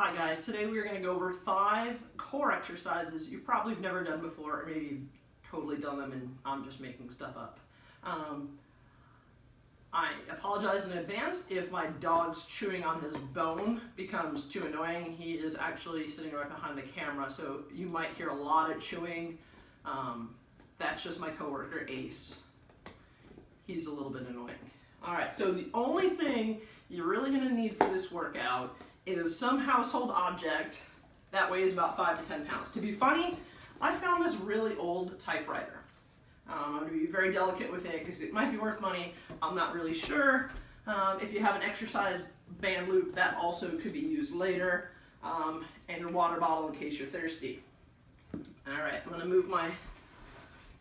Hi guys, today we are going to go over 5 core exercises you've probably never done before, or maybe you've totally done them and I'm just making stuff up. I apologize in advance if my dog's chewing on his bone becomes too annoying. He is actually sitting right behind the camera, so you might hear a lot of chewing. That's just my coworker Ace. He's a little bit annoying. Alright, so the only thing you're really going to need for this workout is some household object that weighs about 5 to 10 pounds. To be funny, I found this really old typewriter. I'm going to be very delicate with it because it might be worth money. I'm not really sure. If you have an exercise band loop, that also could be used later. And your water bottle in case you're thirsty. Alright, I'm going to move my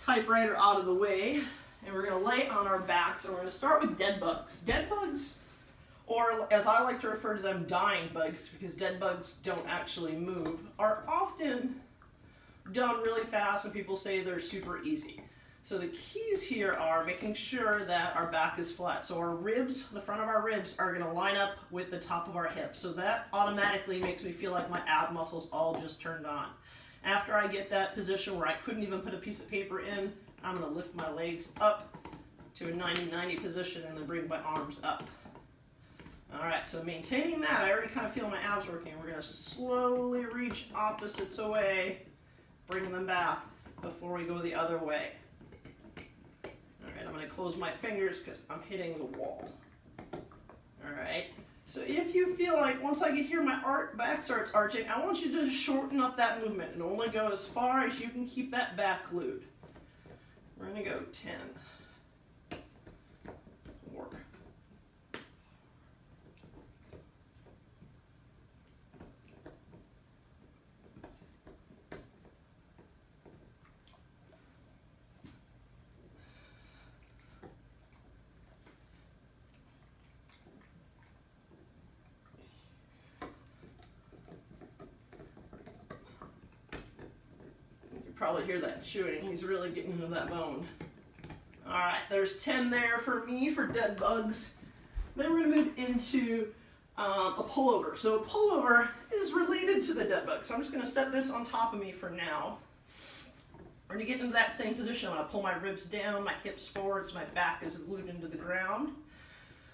typewriter out of the way and we're going to lay on our backs and we're going to start with dead bugs. Dead bugs, or as I like to refer to them, dying bugs, because dead bugs don't actually move, are often done really fast and people say they're super easy. So the keys here are making sure that our back is flat. So our ribs, the front of our ribs, are going to line up with the top of our hips. So that automatically makes me feel like my ab muscles all just turned on. After I get that position where I couldn't even put a piece of paper in, I'm going to lift my legs up to a 90-90 position and then bring my arms up. Alright, so maintaining that, I already kind of feel my abs working. We're going to slowly reach opposites away, bring them back before we go the other way. Alright, I'm going to close my fingers because I'm hitting the wall. Alright, so if you feel like once I get here my back starts arching, I want you to shorten up that movement and only go as far as you can keep that back glued. We're going to go 10, 4, probably hear that chewing. He's really getting into that bone. Alright, there's 10 there for me for dead bugs. Then we're going to move into a pullover. So a pullover is related to the dead bug. So I'm just going to set this on top of me for now. We're going to get into that same position. I'm going to pull my ribs down, my hips forward so my back is glued into the ground.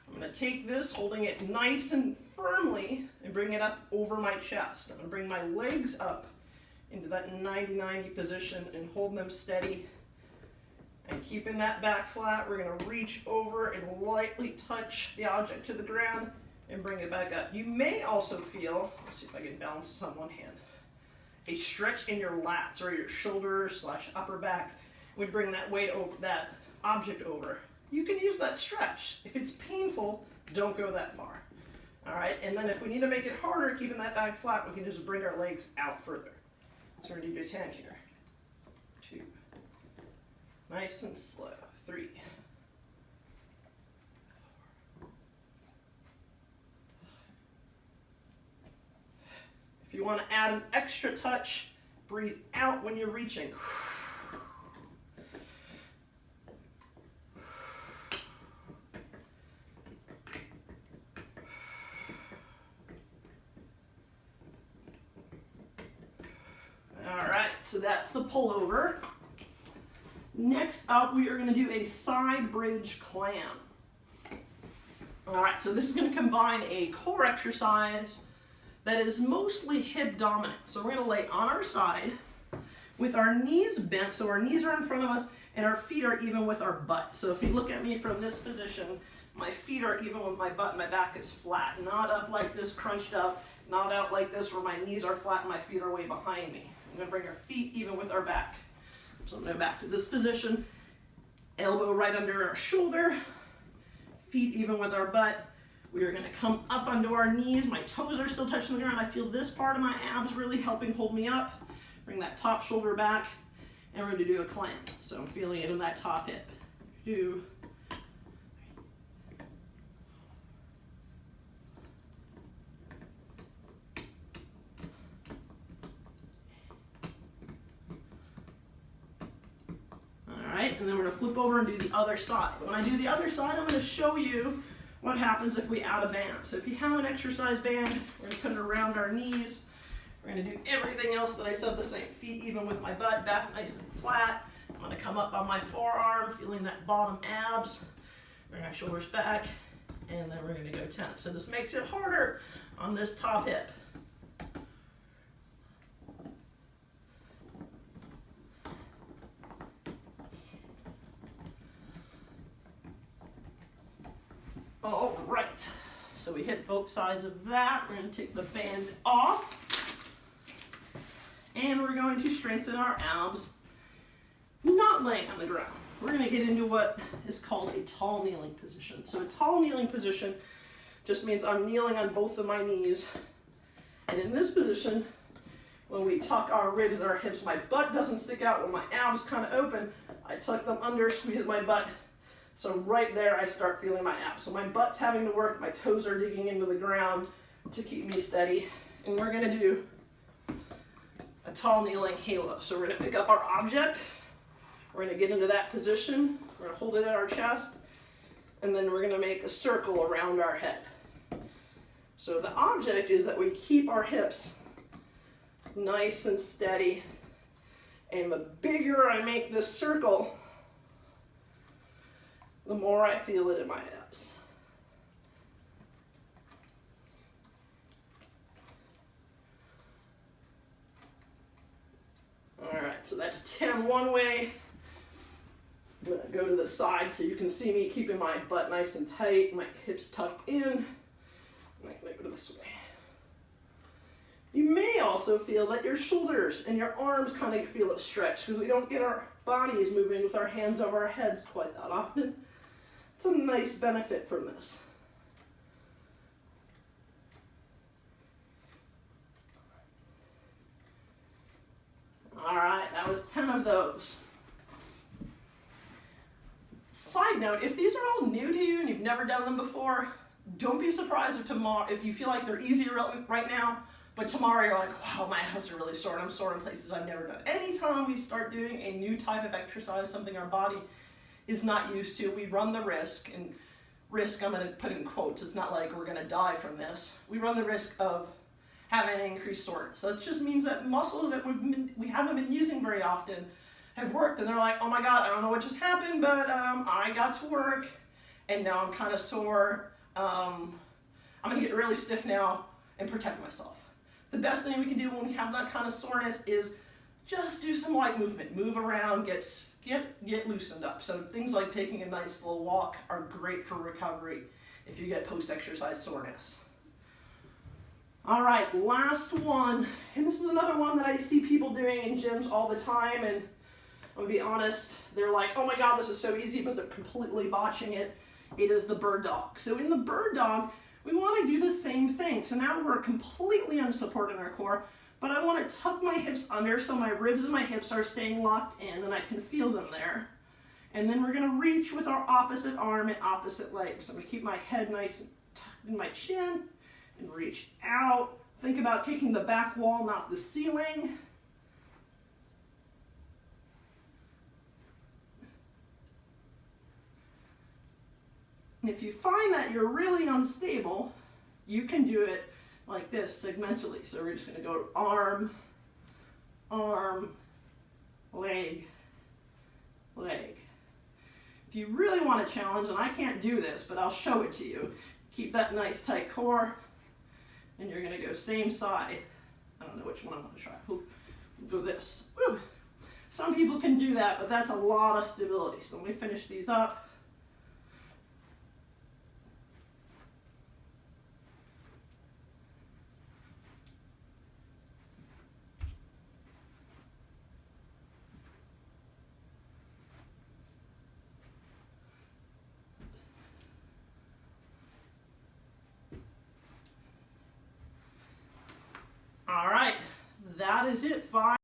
I'm going to take this, holding it nice and firmly, and bring it up over my chest. I'm going to bring my legs up into that 90-90 position and hold them steady. And keeping that back flat, we're going to reach over and lightly touch the object to the ground and bring it back up. You may also feel, let's see if I can balance this on one hand, a stretch in your lats or your shoulders / upper back. We bring that weight over, that object over. You can use that stretch. If it's painful, don't go that far. All right, and then if we need to make it harder, keeping that back flat, we can just bring our legs out further. So we're going to do 10 here. 2. Nice and slow. 3. 4. If you want to add an extra touch, breathe out when you're reaching. Alright, so that's the pullover. Next up, we are going to do a side bridge clam. Alright, so this is going to combine a core exercise that is mostly hip dominant. So we're going to lay on our side with our knees bent, so our knees are in front of us and our feet are even with our butt. So if you look at me from this position, my feet are even with my butt and my back is flat. Not up like this, crunched up, not out like this where my knees are flat and my feet are way behind me. I'm going to bring our feet even with our back. So I'm going to go back to this position, elbow right under our shoulder, feet even with our butt. We are going to come up onto our knees. My toes are still touching the ground. I feel this part of my abs really helping hold me up. Bring that top shoulder back, and we're going to do a clam. So I'm feeling it in that top hip. 2, 3. And then we're going to flip over and do the other side. When I do the other side, I'm going to show you what happens if we add a band. So if you have an exercise band, we're gonna put it around our knees. We're gonna do everything else that I said the same. Feet even with my butt back nice and flat. I'm gonna come up on my forearm, feeling that bottom abs. Bring our shoulders back, and then we're gonna go 10. So this makes it harder on this top hip. All right, so we hit both sides of that. We're going to take the band off, and we're going to strengthen our abs, not laying on the ground. We're going to get into what is called a tall kneeling position. So a tall kneeling position just means I'm kneeling on both of my knees, and in this position, when we tuck our ribs and our hips, my butt doesn't stick out. When my abs kind of open, I tuck them under, squeeze my butt. So right there, I start feeling my abs. So my butt's having to work, my toes are digging into the ground to keep me steady. And we're gonna do a tall kneeling halo. So we're gonna pick up our object, we're gonna get into that position, we're gonna hold it at our chest, and then we're gonna make a circle around our head. So the object is that we keep our hips nice and steady, and the bigger I make this circle, the more I feel it in my abs. All right, so that's 10 one way. I'm gonna go to the side so you can see me keeping my butt nice and tight, my hips tucked in. I'm gonna go to this way. You may also feel that your shoulders and your arms kind of feel it stretch because we don't get our bodies moving with our hands over our heads quite that often. It's a nice benefit from this. All right, that was 10 of those. Side note, if these are all new to you and you've never done them before, don't be surprised if you feel like they're easier right now, but tomorrow you're like, wow, my abs are really sore and I'm sore in places I've never done. Anytime we start doing a new type of exercise, something our body is not used to, we run the risk, and risk I'm going to put in quotes, it's not like we're going to die from this. We run the risk of having an increased soreness. So it just means that muscles that we haven't been using very often have worked, and they're like, oh my God, I don't know what just happened, but I got to work and now I'm kind of sore. I'm going to get really stiff now and protect myself. The best thing we can do when we have that kind of soreness is just do some light movement. Move around, get loosened up. So things like taking a nice slow walk are great for recovery if you get post-exercise soreness. All right, last one. And this is another one that I see people doing in gyms all the time. And I'm gonna be honest, they're like, oh my God, this is so easy, but they're completely botching it. It is the bird dog. So in the bird dog, we want to do the same thing. So now we're completely unsupported in our core, but I want to tuck my hips under so my ribs and my hips are staying locked in and I can feel them there. And then we're going to reach with our opposite arm and opposite leg. So I'm going to keep my head nice and tucked in my chin and reach out. Think about kicking the back wall, not the ceiling. And if you find that you're really unstable, you can do it like this segmentally. So we're just going to go arm, arm, leg, leg. If you really want to challenge, and I can't do this, but I'll show it to you, keep that nice tight core, and you're going to go same side. I don't know which one I want to try. We'll go this. Woo. Some people can do that, but that's a lot of stability. So let me finish these up. All right, that is it. 5